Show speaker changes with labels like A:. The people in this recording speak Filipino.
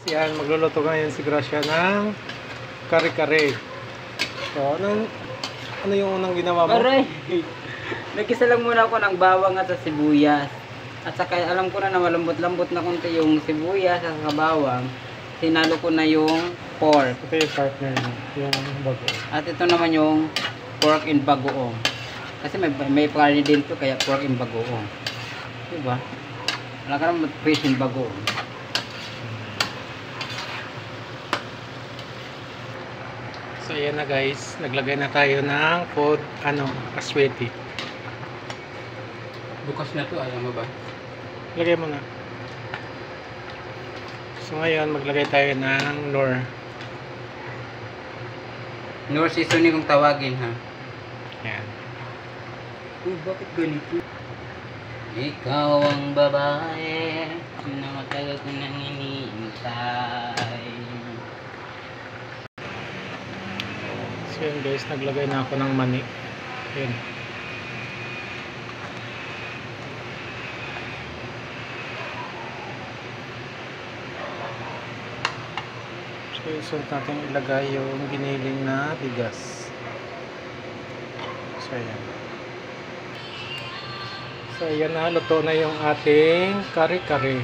A: yan, magluluto ngayon si Gracia ng kare-kare. So, ano yung unang ginawa mo?
B: Aray! Nagkisa lang muna ako ng bawang at sa sibuyas. At saka alam ko na malambot-lambot na konti yung sibuyas at saka bawang. Sinalo ko na yung pork.
A: Ito yung partner mo, yung bago.
B: At ito naman yung pork in bagoong. Kasi may curry din to, kaya pork in bagoong. Diba? Wala ka naman fish in bagoong.
A: So ayan na guys, naglagay na tayo ng food, asweti.
B: Bukas na to, alam mo ba?
A: Lagay mo na. So ngayon, maglagay tayo ng nor.
B: Nor seasoning kung tawagin, ha?
A: Yan.
B: Uy, bakit ganito? Ikaw ang babae na matagal ko nang iniintay.
A: So yun guys, naglagay na ako ng mani. Yan. So isunod natin ilagay yung giniling na bigas. So ayan. So ayan na, luto na yung ating kare-kare.